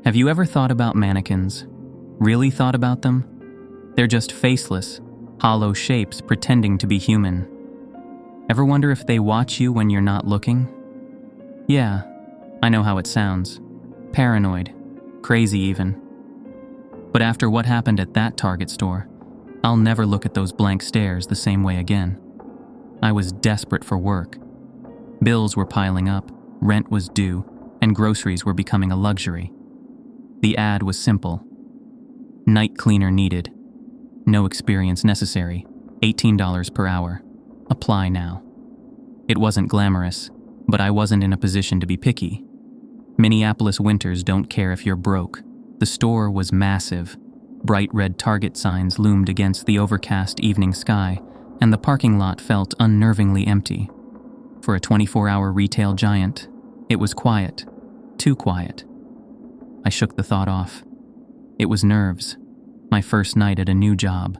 Have you ever thought about mannequins? Really thought about them? They're just faceless, hollow shapes pretending to be human. Ever wonder if they watch you when you're not looking? Yeah, I know how it sounds. Paranoid. Crazy even. But after what happened at that Target store, I'll never look at those blank stares the same way again. I was desperate for work. Bills were piling up, rent was due, and groceries were becoming a luxury. The ad was simple. Night cleaner needed. No experience necessary. $18 per hour. Apply now. It wasn't glamorous, but I wasn't in a position to be picky. Minneapolis winters don't care if you're broke. The store was massive. Bright red Target signs loomed against the overcast evening sky, and the parking lot felt unnervingly empty. For a 24-hour retail giant, it was quiet. Too quiet. I shook the thought off. It was nerves. My first night at a new job.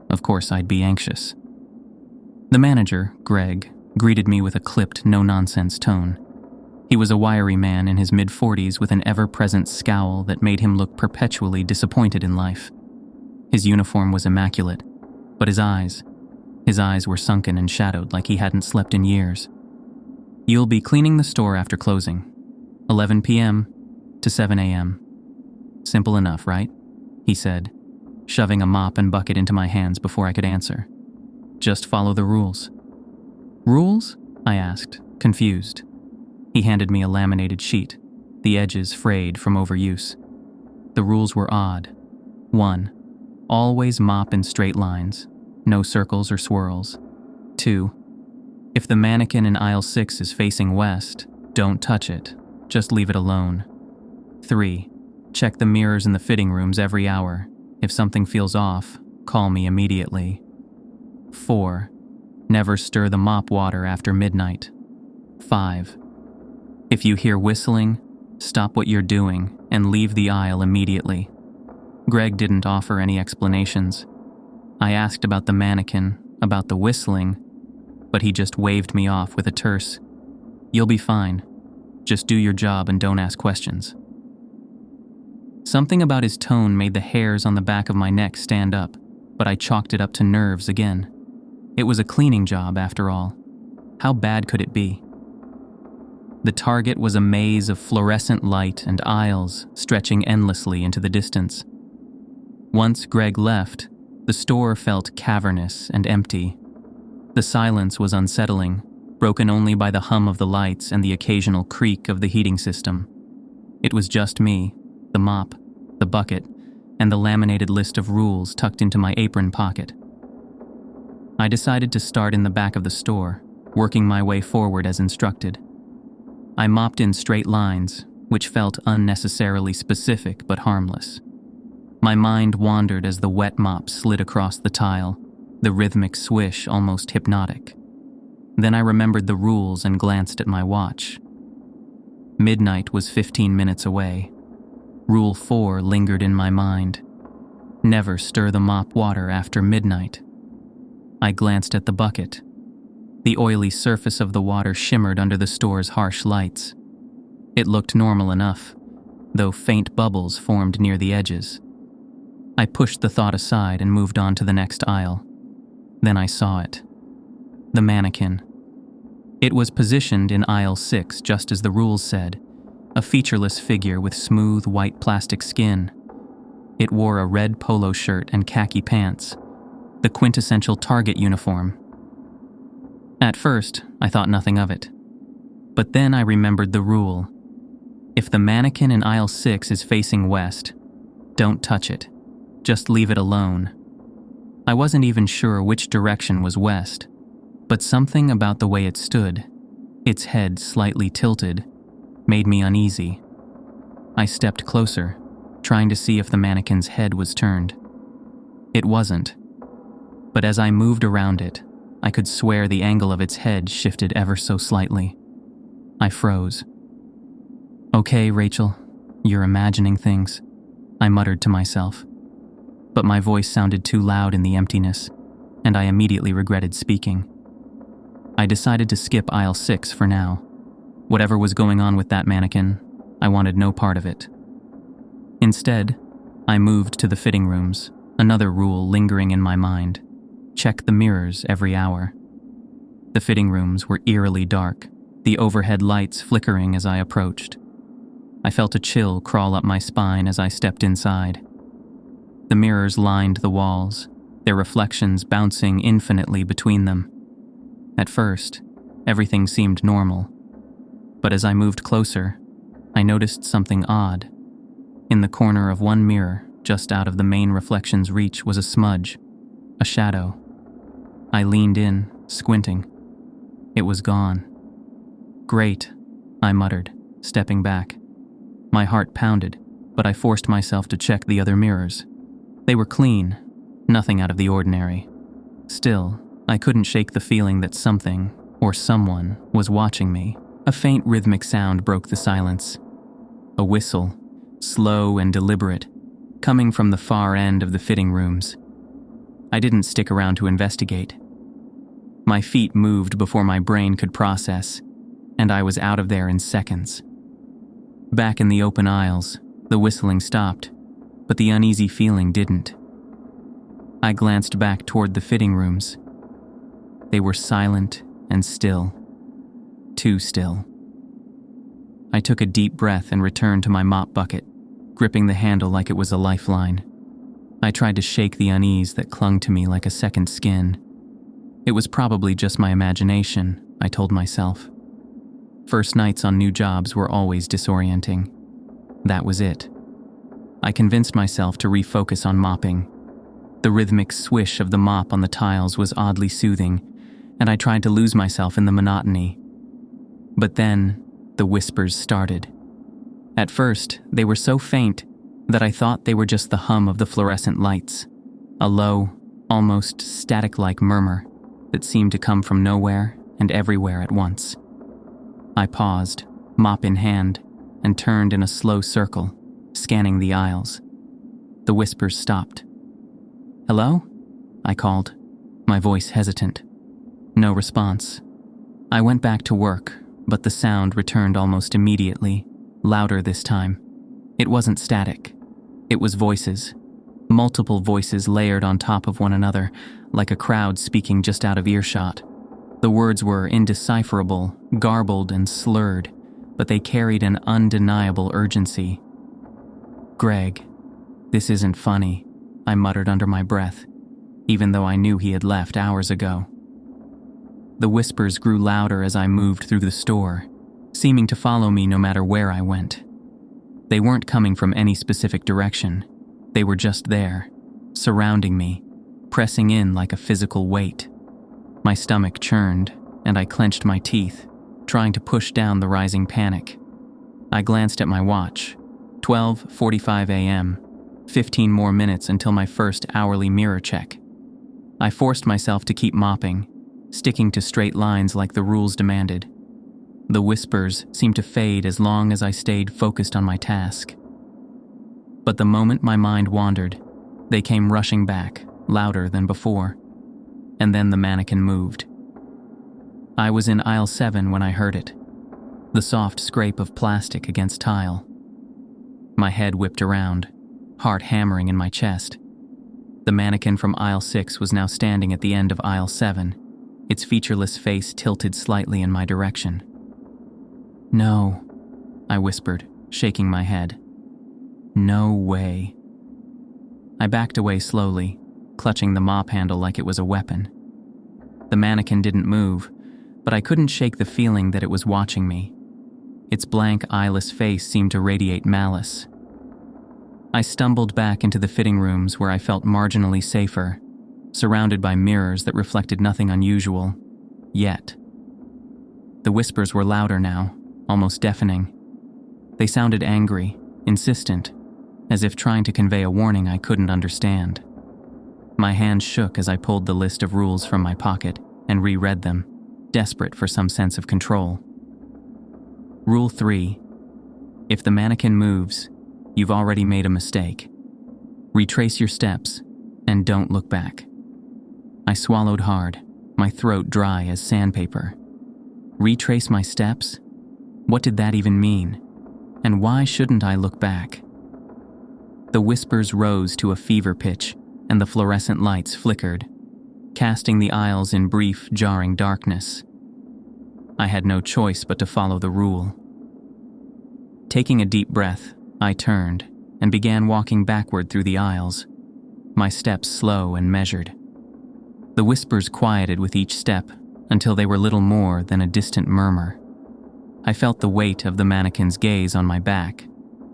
Of course I'd be anxious. The manager, Greg, greeted me with a clipped, no-nonsense tone. He was a wiry man in his mid-40s with an ever-present scowl that made him look perpetually disappointed in life. His uniform was immaculate, but his eyes were sunken and shadowed like he hadn't slept in years. You'll be cleaning the store after closing, 11 p.m. to 7 a.m. Simple enough, right? He said, shoving a mop and bucket into my hands before I could answer. Just follow the rules. Rules? I asked, confused. He handed me a laminated sheet, the edges frayed from overuse. The rules were odd. 1. Always mop in straight lines, no circles or swirls. 2. If the mannequin in aisle 6 is facing west, don't touch it, just leave it alone. 3. Check the mirrors in the fitting rooms every hour. If something feels off, call me immediately. 4. Never stir the mop water after midnight. 5. If you hear whistling, stop what you're doing and leave the aisle immediately. Greg didn't offer any explanations. I asked about the mannequin, about the whistling, but he just waved me off with a terse, "You'll be fine. Just do your job and don't ask questions." Something about his tone made the hairs on the back of my neck stand up, but I chalked it up to nerves again. It was a cleaning job, after all. How bad could it be? The Target was a maze of fluorescent light and aisles stretching endlessly into the distance. Once Greg left, the store felt cavernous and empty. The silence was unsettling, broken only by the hum of the lights and the occasional creak of the heating system. It was just me, the mop, the bucket, and the laminated list of rules tucked into my apron pocket. I decided to start in the back of the store, working my way forward as instructed. I mopped in straight lines, which felt unnecessarily specific but harmless. My mind wandered as the wet mop slid across the tile, the rhythmic swish almost hypnotic. Then I remembered the rules and glanced at my watch. Midnight was 15 minutes away. Rule 4 lingered in my mind. Never stir the mop water after midnight. I glanced at the bucket. The oily surface of the water shimmered under the store's harsh lights. It looked normal enough, though faint bubbles formed near the edges. I pushed the thought aside and moved on to the next aisle. Then I saw it. The mannequin. It was positioned in aisle 6 just as the rules said, a featureless figure with smooth white plastic skin. It wore a red polo shirt and khaki pants, the quintessential Target uniform. At first, I thought nothing of it. But then I remembered the rule. If the mannequin in aisle 6 is facing west, don't touch it. Just leave it alone. I wasn't even sure which direction was west, but something about the way it stood, its head slightly tilted, made me uneasy. I stepped closer, trying to see if the mannequin's head was turned. It wasn't. But as I moved around it, I could swear the angle of its head shifted ever so slightly. I froze. "Okay, Rachel, you're imagining things," I muttered to myself. But my voice sounded too loud in the emptiness, and I immediately regretted speaking. I decided to skip aisle 6 for now. Whatever was going on with that mannequin, I wanted no part of it. Instead, I moved to the fitting rooms, another rule lingering in my mind. Check the mirrors every hour. The fitting rooms were eerily dark, the overhead lights flickering as I approached. I felt a chill crawl up my spine as I stepped inside. The mirrors lined the walls, their reflections bouncing infinitely between them. At first, everything seemed normal, but as I moved closer, I noticed something odd. In the corner of one mirror, just out of the main reflection's reach, was a smudge, a shadow. I leaned in, squinting. It was gone. "Great," I muttered, stepping back. My heart pounded, but I forced myself to check the other mirrors. They were clean, nothing out of the ordinary. Still, I couldn't shake the feeling that something, or someone, was watching me. A faint rhythmic sound broke the silence. A whistle, slow and deliberate, coming from the far end of the fitting rooms. I didn't stick around to investigate. My feet moved before my brain could process, and I was out of there in seconds. Back in the open aisles, the whistling stopped, but the uneasy feeling didn't. I glanced back toward the fitting rooms. They were silent and still. Too still. I took a deep breath and returned to my mop bucket, gripping the handle like it was a lifeline. I tried to shake the unease that clung to me like a second skin. It was probably just my imagination, I told myself. First nights on new jobs were always disorienting. That was it. I convinced myself to refocus on mopping. The rhythmic swish of the mop on the tiles was oddly soothing, and I tried to lose myself in the monotony. But then, the whispers started. At first, they were so faint that I thought they were just the hum of the fluorescent lights, a low, almost static-like murmur that seemed to come from nowhere and everywhere at once. I paused, mop in hand, and turned in a slow circle, scanning the aisles. The whispers stopped. "Hello?" I called, my voice hesitant. No response. I went back to work, but the sound returned almost immediately, louder this time. It wasn't static. It was voices. Multiple voices layered on top of one another, like a crowd speaking just out of earshot. The words were indecipherable, garbled and slurred, but they carried an undeniable urgency. "Greg, this isn't funny," I muttered under my breath, even though I knew he had left hours ago. The whispers grew louder as I moved through the store, seeming to follow me no matter where I went. They weren't coming from any specific direction. They were just there, surrounding me, pressing in like a physical weight. My stomach churned, and I clenched my teeth, trying to push down the rising panic. I glanced at my watch. 12:45 a.m., 15 more minutes until my first hourly mirror check. I forced myself to keep mopping, sticking to straight lines like the rules demanded. The whispers seemed to fade as long as I stayed focused on my task. But the moment my mind wandered, they came rushing back, louder than before. And then the mannequin moved. I was in aisle 7 when I heard it, the soft scrape of plastic against tile. My head whipped around, heart hammering in my chest. The mannequin from aisle 6 was now standing at the end of aisle 7, its featureless face tilted slightly in my direction. "No," I whispered, shaking my head. "No way." I backed away slowly, clutching the mop handle like it was a weapon. The mannequin didn't move, but I couldn't shake the feeling that it was watching me. Its blank, eyeless face seemed to radiate malice. I stumbled back into the fitting rooms where I felt marginally safer, surrounded by mirrors that reflected nothing unusual, yet. The whispers were louder now, almost deafening. They sounded angry, insistent, as if trying to convey a warning I couldn't understand. My hands shook as I pulled the list of rules from my pocket and reread them, desperate for some sense of control. Rule 3. If the mannequin moves, you've already made a mistake. Retrace your steps and don't look back. I swallowed hard, my throat dry as sandpaper. Retrace my steps? What did that even mean? And why shouldn't I look back? The whispers rose to a fever pitch, and the fluorescent lights flickered, casting the aisles in brief, jarring darkness. I had no choice but to follow the rule. Taking a deep breath, I turned and began walking backward through the aisles, my steps slow and measured. The whispers quieted with each step until they were little more than a distant murmur. I felt the weight of the mannequin's gaze on my back,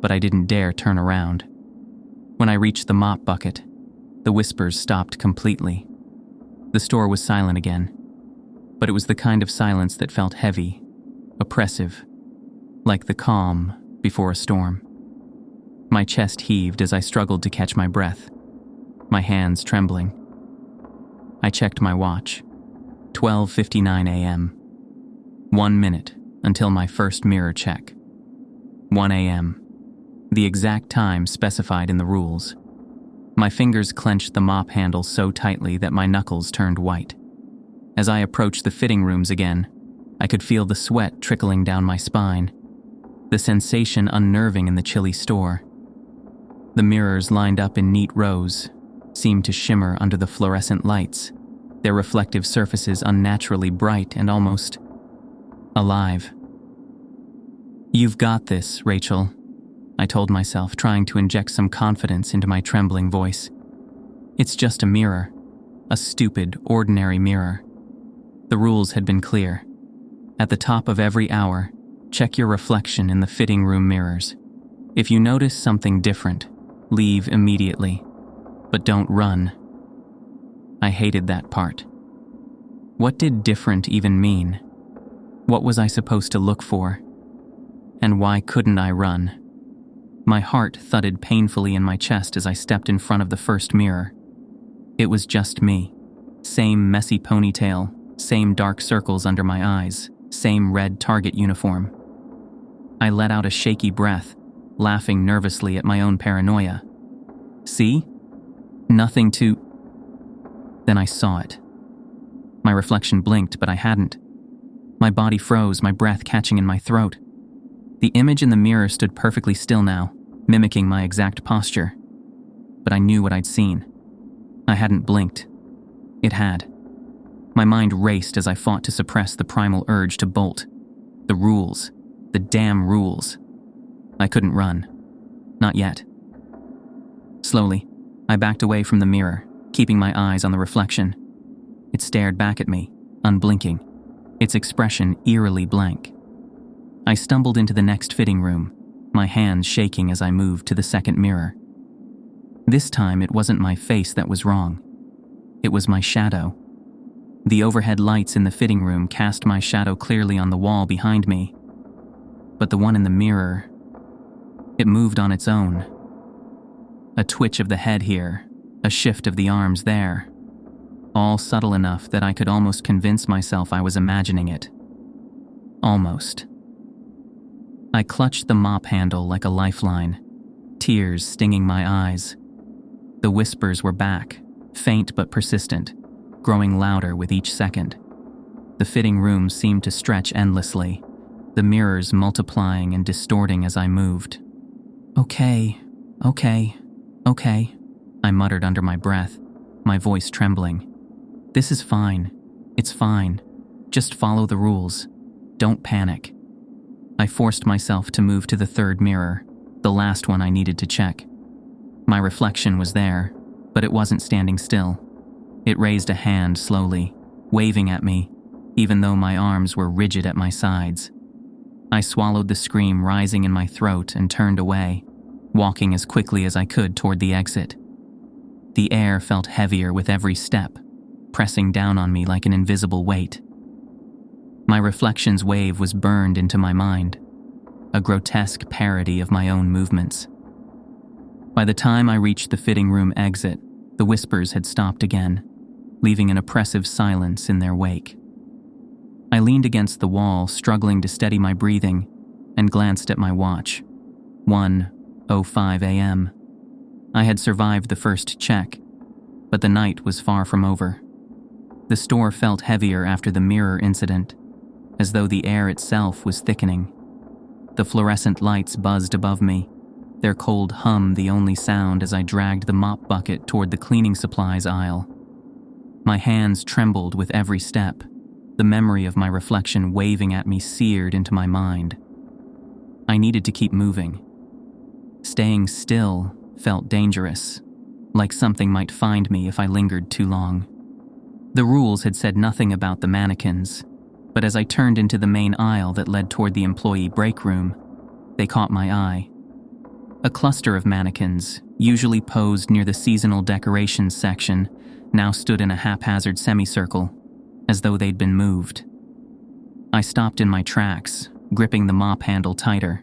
but I didn't dare turn around. When I reached the mop bucket, the whispers stopped completely. The store was silent again, but it was the kind of silence that felt heavy, oppressive, like the calm before a storm. My chest heaved as I struggled to catch my breath, my hands trembling. I checked my watch. 12:59 a.m. 1 minute until my first mirror check. 1 a.m. The exact time specified in the rules. My fingers clenched the mop handle so tightly that my knuckles turned white. As I approached the fitting rooms again, I could feel the sweat trickling down my spine, the sensation unnerving in the chilly store. The mirrors lined up in neat rows seemed to shimmer under the fluorescent lights, their reflective surfaces unnaturally bright and almost alive. "You've got this, Rachel," I told myself, trying to inject some confidence into my trembling voice. "It's just a mirror, a stupid, ordinary mirror." The rules had been clear. At the top of every hour, check your reflection in the fitting room mirrors. If you notice something different, leave immediately, but don't run. I hated that part. What did different even mean? What was I supposed to look for? And why couldn't I run? My heart thudded painfully in my chest as I stepped in front of the first mirror. It was just me. Same messy ponytail, same dark circles under my eyes, same red Target uniform. I let out a shaky breath, laughing nervously at my own paranoia. See? Nothing to... Then I saw it. My reflection blinked, but I hadn't. My body froze, my breath catching in my throat. The image in the mirror stood perfectly still now, mimicking my exact posture. But I knew what I'd seen. I hadn't blinked. It had. My mind raced as I fought to suppress the primal urge to bolt. The rules. The damn rules. I couldn't run. Not yet. Slowly, I backed away from the mirror, keeping my eyes on the reflection. It stared back at me, unblinking, its expression eerily blank. I stumbled into the next fitting room, my hands shaking as I moved to the second mirror. This time it wasn't my face that was wrong. It was my shadow. The overhead lights in the fitting room cast my shadow clearly on the wall behind me. But the one in the mirror, it moved on its own. A twitch of the head here, a shift of the arms there. All subtle enough that I could almost convince myself I was imagining it. Almost. I clutched the mop handle like a lifeline, tears stinging my eyes. The whispers were back, faint but persistent, growing louder with each second. The fitting room seemed to stretch endlessly, the mirrors multiplying and distorting as I moved. Okay, I muttered under my breath, my voice trembling. This is fine. It's fine. Just follow the rules. Don't panic. I forced myself to move to the third mirror, the last one I needed to check. My reflection was there, but it wasn't standing still. It raised a hand slowly, waving at me, even though my arms were rigid at my sides. I swallowed the scream rising in my throat and turned away, walking as quickly as I could toward the exit. The air felt heavier with every step, pressing down on me like an invisible weight. My reflection's wave was burned into my mind, a grotesque parody of my own movements. By the time I reached the fitting room exit, the whispers had stopped again, leaving an oppressive silence in their wake. I leaned against the wall, struggling to steady my breathing, and glanced at my watch. 1:05 a.m. I had survived the first check, but the night was far from over. The store felt heavier after the mirror incident, as though the air itself was thickening. The fluorescent lights buzzed above me, their cold hum the only sound as I dragged the mop bucket toward the cleaning supplies aisle. My hands trembled with every step, the memory of my reflection waving at me seared into my mind. I needed to keep moving. Staying still felt dangerous, like something might find me if I lingered too long. The rules had said nothing about the mannequins, but as I turned into the main aisle that led toward the employee break room, they caught my eye. A cluster of mannequins, usually posed near the seasonal decorations section, now stood in a haphazard semicircle, as though they'd been moved. I stopped in my tracks, gripping the mop handle tighter.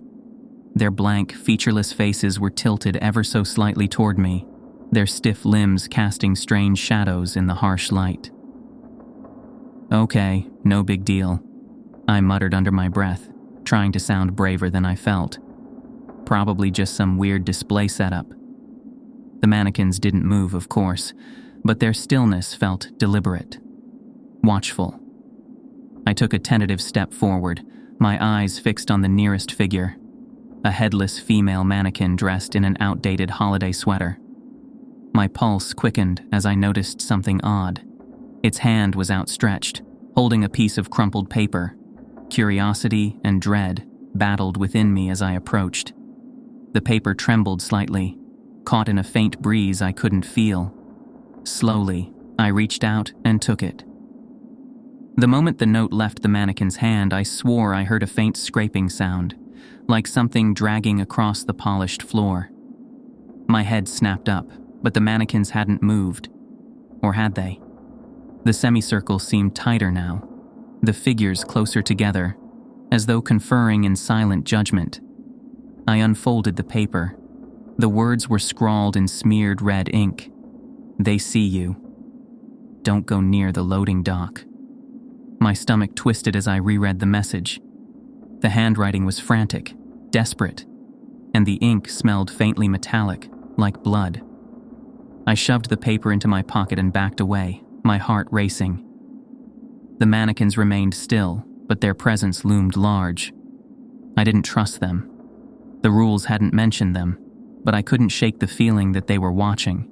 Their blank, featureless faces were tilted ever so slightly toward me, their stiff limbs casting strange shadows in the harsh light. "Okay, no big deal," I muttered under my breath, trying to sound braver than I felt. Probably just some weird display setup. The mannequins didn't move, of course, but their stillness felt deliberate, watchful. I took a tentative step forward, my eyes fixed on the nearest figure, a headless female mannequin dressed in an outdated holiday sweater. My pulse quickened as I noticed something odd. Its hand was outstretched, holding a piece of crumpled paper. Curiosity and dread battled within me as I approached. The paper trembled slightly, caught in a faint breeze I couldn't feel. Slowly, I reached out and took it. The moment the note left the mannequin's hand, I swore I heard a faint scraping sound, like something dragging across the polished floor. My head snapped up, but the mannequins hadn't moved. Or had they? The semicircle seemed tighter now, the figures closer together, as though conferring in silent judgment. I unfolded the paper. The words were scrawled in smeared red ink. "They see you. Don't go near the loading dock." My stomach twisted as I reread the message. The handwriting was frantic, desperate, and the ink smelled faintly metallic, like blood. I shoved the paper into my pocket and backed away, my heart racing. The mannequins remained still, but their presence loomed large. I didn't trust them. The rules hadn't mentioned them, but I couldn't shake the feeling that they were watching,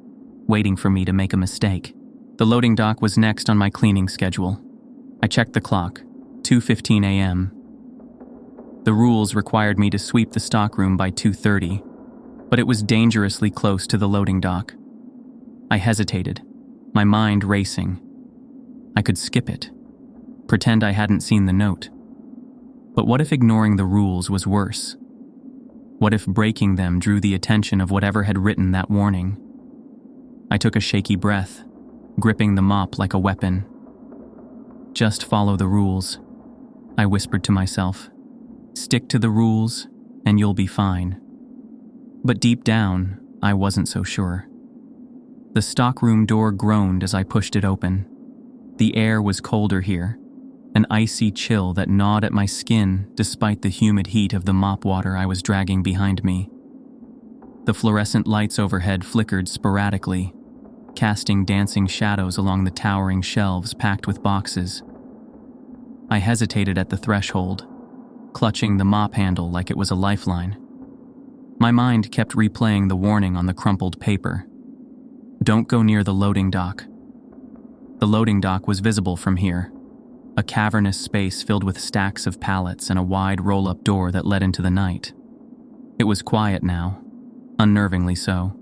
waiting for me to make a mistake. The loading dock was next on my cleaning schedule. I checked the clock, 2:15 a.m. The rules required me to sweep the stockroom by 2:30, but it was dangerously close to the loading dock. I hesitated, my mind racing. I could skip it, pretend I hadn't seen the note. But what if ignoring the rules was worse? What if breaking them drew the attention of whatever had written that warning? I took a shaky breath, gripping the mop like a weapon. "Just follow the rules," I whispered to myself. "Stick to the rules, and you'll be fine." But deep down, I wasn't so sure. The stockroom door groaned as I pushed it open. The air was colder here, an icy chill that gnawed at my skin despite the humid heat of the mop water I was dragging behind me. The fluorescent lights overhead flickered sporadically, casting dancing shadows along the towering shelves packed with boxes. I hesitated at the threshold, clutching the mop handle like it was a lifeline. My mind kept replaying the warning on the crumpled paper. "Don't go near the loading dock." The loading dock was visible from here, a cavernous space filled with stacks of pallets and a wide roll-up door that led into the night. It was quiet now, unnervingly so.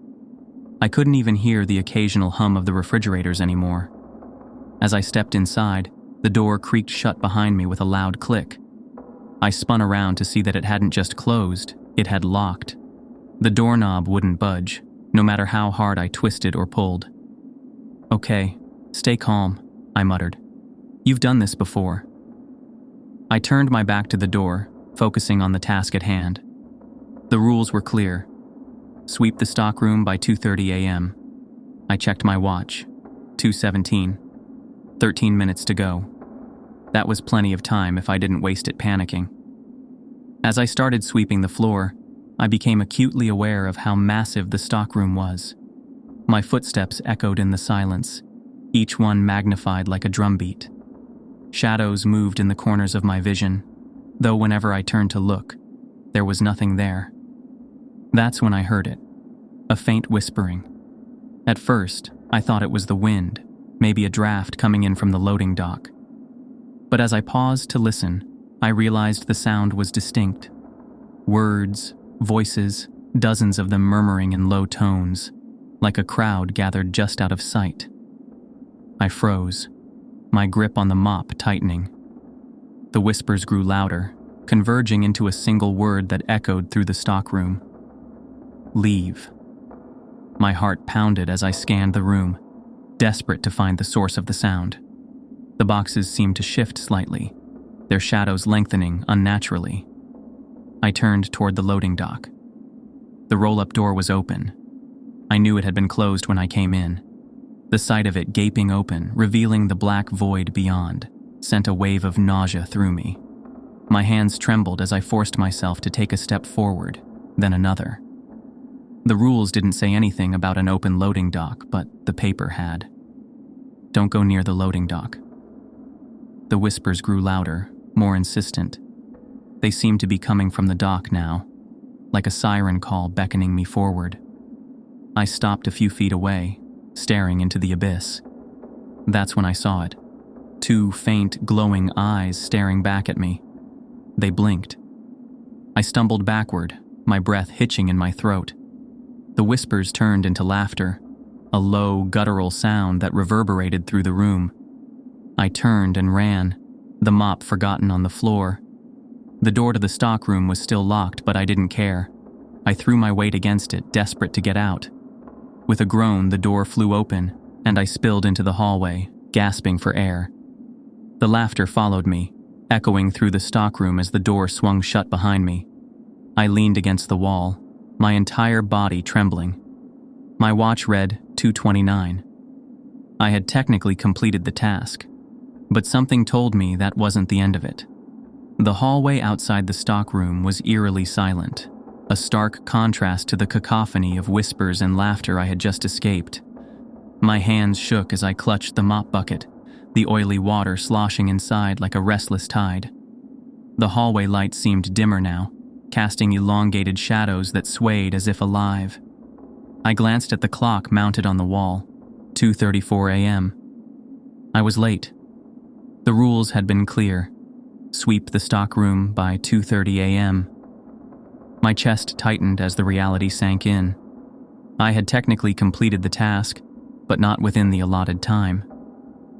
I couldn't even hear the occasional hum of the refrigerators anymore. As I stepped inside, the door creaked shut behind me with a loud click. I spun around to see that it hadn't just closed, it had locked. The doorknob wouldn't budge, no matter how hard I twisted or pulled. "Okay, stay calm," I muttered. "You've done this before." I turned my back to the door, focusing on the task at hand. The rules were clear. Sweep the stockroom by 2:30 a.m. I checked my watch. 2:17. 13 minutes to go. That was plenty of time if I didn't waste it panicking. As I started sweeping the floor, I became acutely aware of how massive the stockroom was. My footsteps echoed in the silence, each one magnified like a drumbeat. Shadows moved in the corners of my vision, though whenever I turned to look, there was nothing there. That's when I heard it, a faint whispering. At first, I thought it was the wind, maybe a draft coming in from the loading dock. But as I paused to listen, I realized the sound was distinct. Words, voices, dozens of them murmuring in low tones, like a crowd gathered just out of sight. I froze, my grip on the mop tightening. The whispers grew louder, converging into a single word that echoed through the stockroom. Leave. My heart pounded as I scanned the room, desperate to find the source of the sound. The boxes seemed to shift slightly, their shadows lengthening unnaturally. I turned toward the loading dock. The roll-up door was open. I knew it had been closed when I came in. The sight of it gaping open, revealing the black void beyond, sent a wave of nausea through me. My hands trembled as I forced myself to take a step forward, then another. The rules didn't say anything about an open loading dock, but the paper had. Don't go near the loading dock. The whispers grew louder, more insistent. They seemed to be coming from the dock now, like a siren call beckoning me forward. I stopped a few feet away, staring into the abyss. That's when I saw it. Two faint, glowing eyes staring back at me. They blinked. I stumbled backward, my breath hitching in my throat. The whispers turned into laughter, a low, guttural sound that reverberated through the room. I turned and ran, the mop forgotten on the floor. The door to the stockroom was still locked, but I didn't care. I threw my weight against it, desperate to get out. With a groan, the door flew open, and I spilled into the hallway, gasping for air. The laughter followed me, echoing through the stockroom as the door swung shut behind me. I leaned against the wall, my entire body trembling. My watch read 2:29. I had technically completed the task, but something told me that wasn't the end of it. The hallway outside the stockroom was eerily silent, a stark contrast to the cacophony of whispers and laughter I had just escaped. My hands shook as I clutched the mop bucket, the oily water sloshing inside like a restless tide. The hallway light seemed dimmer now, casting elongated shadows that swayed as if alive. I glanced at the clock mounted on the wall, 2:34 a.m. I was late. The rules had been clear. Sweep the stockroom by 2:30 a.m. My chest tightened as the reality sank in. I had technically completed the task, but not within the allotted time.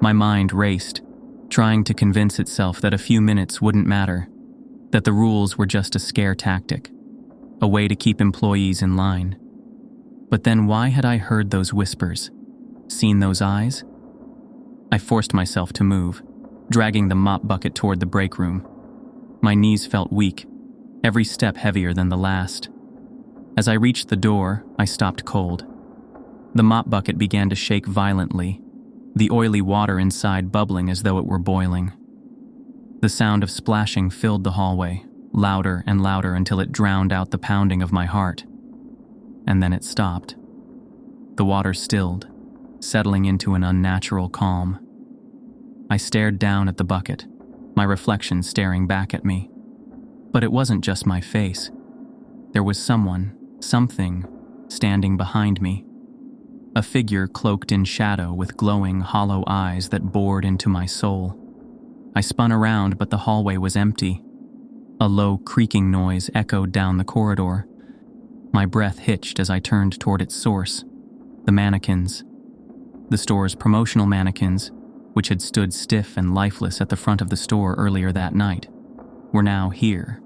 My mind raced, trying to convince itself that a few minutes wouldn't matter, that the rules were just a scare tactic, a way to keep employees in line. But then why had I heard those whispers, seen those eyes? I forced myself to move, dragging the mop bucket toward the break room. My knees felt weak, every step heavier than the last. As I reached the door, I stopped cold. The mop bucket began to shake violently, the oily water inside bubbling as though it were boiling. The sound of splashing filled the hallway, louder and louder until it drowned out the pounding of my heart. And then it stopped. The water stilled, settling into an unnatural calm. I stared down at the bucket, my reflection staring back at me. But it wasn't just my face. There was someone, something, standing behind me. A figure cloaked in shadow with glowing, hollow eyes that bored into my soul. I spun around, but the hallway was empty. A low, creaking noise echoed down the corridor. My breath hitched as I turned toward its source. The mannequins. The store's promotional mannequins, which had stood stiff and lifeless at the front of the store earlier that night, were now here,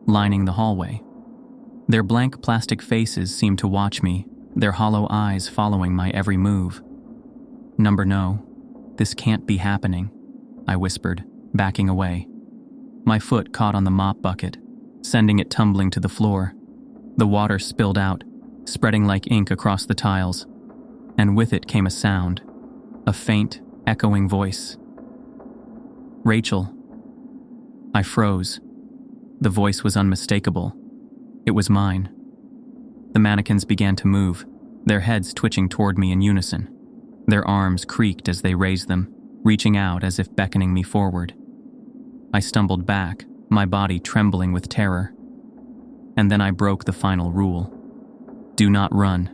lining the hallway. Their blank plastic faces seemed to watch me, their hollow eyes following my every move. No, this can't be happening, I whispered, backing away. My foot caught on the mop bucket, sending it tumbling to the floor. The water spilled out, spreading like ink across the tiles, and with it came a sound, a faint, echoing voice. Rachel. I froze. The voice was unmistakable. It was mine. The mannequins began to move, their heads twitching toward me in unison. Their arms creaked as they raised them, reaching out as if beckoning me forward. I stumbled back, my body trembling with terror. And then I broke the final rule. "Do not run."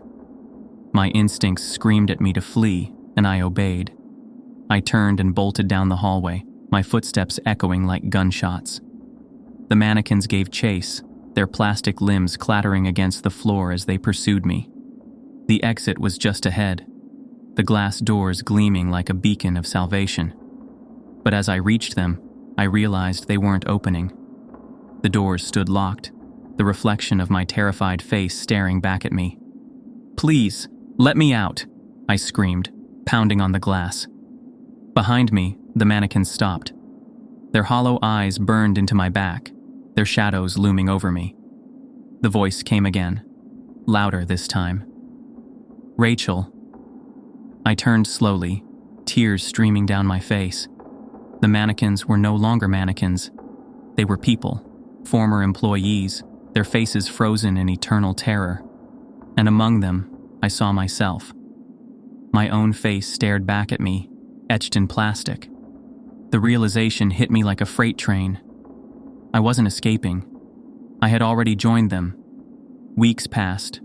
My instincts screamed at me to flee, and I obeyed. I turned and bolted down the hallway, my footsteps echoing like gunshots. The mannequins gave chase, their plastic limbs clattering against the floor as they pursued me. The exit was just ahead, the glass doors gleaming like a beacon of salvation. But as I reached them, I realized they weren't opening. The doors stood locked, the reflection of my terrified face staring back at me. "Please, let me out," I screamed, pounding on the glass. Behind me, the mannequins stopped. Their hollow eyes burned into my back, their shadows looming over me. The voice came again, louder this time. "Rachel." I turned slowly, tears streaming down my face. The mannequins were no longer mannequins. They were people, former employees, their faces frozen in eternal terror. And among them, I saw myself. My own face stared back at me, etched in plastic. The realization hit me like a freight train. I wasn't escaping. I had already joined them. Weeks passed,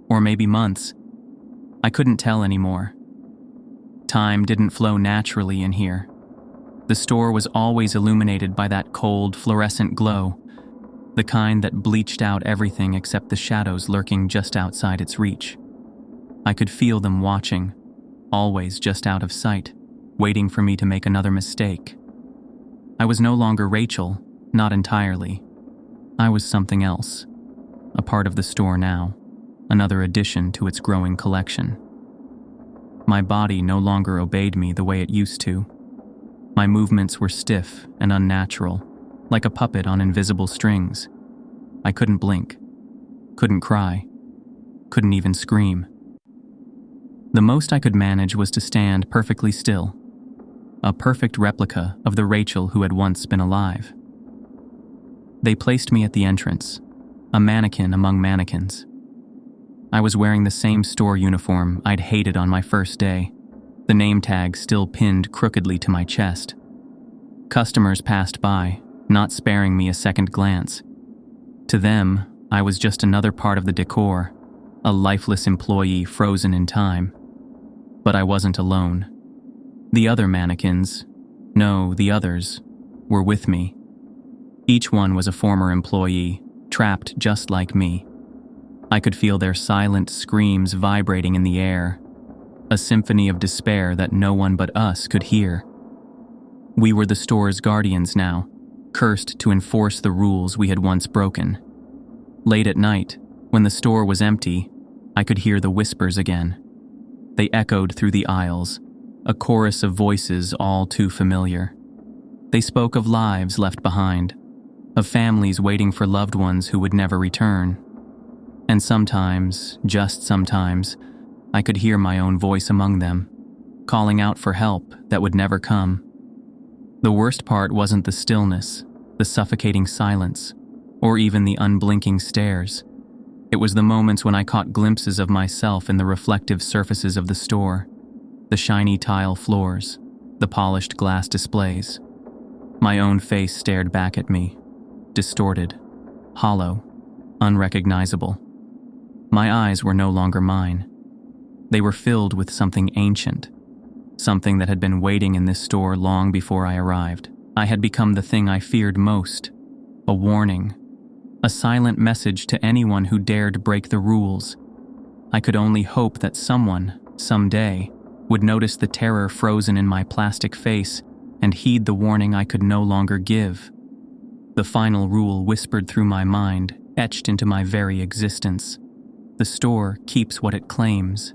or maybe months. I couldn't tell anymore. Time didn't flow naturally in here. The store was always illuminated by that cold, fluorescent glow, the kind that bleached out everything except the shadows lurking just outside its reach. I could feel them watching, always just out of sight, waiting for me to make another mistake. I was no longer Rachel, not entirely. I was something else, a part of the store now, another addition to its growing collection. My body no longer obeyed me the way it used to. My movements were stiff and unnatural, like a puppet on invisible strings. I couldn't blink, couldn't cry, couldn't even scream. The most I could manage was to stand perfectly still, a perfect replica of the Rachel who had once been alive. They placed me at the entrance, a mannequin among mannequins. I was wearing the same store uniform I'd hated on my first day, the name tag still pinned crookedly to my chest. Customers passed by, not sparing me a second glance. To them, I was just another part of the decor, a lifeless employee frozen in time. But I wasn't alone. The other mannequins, no, the others, were with me. Each one was a former employee, trapped just like me. I could feel their silent screams vibrating in the air, a symphony of despair that no one but us could hear. We were the store's guardians now, cursed to enforce the rules we had once broken. Late at night, when the store was empty, I could hear the whispers again. They echoed through the aisles, a chorus of voices all too familiar. They spoke of lives left behind, of families waiting for loved ones who would never return. And sometimes, just sometimes, I could hear my own voice among them, calling out for help that would never come. The worst part wasn't the stillness, the suffocating silence, or even the unblinking stares. It was the moments when I caught glimpses of myself in the reflective surfaces of the store, the shiny tile floors, the polished glass displays. My own face stared back at me, distorted, hollow, unrecognizable. My eyes were no longer mine. They were filled with something ancient, something that had been waiting in this store long before I arrived. I had become the thing I feared most, a warning, a silent message to anyone who dared break the rules. I could only hope that someone, someday, would notice the terror frozen in my plastic face and heed the warning I could no longer give. The final rule whispered through my mind, etched into my very existence. The store keeps what it claims.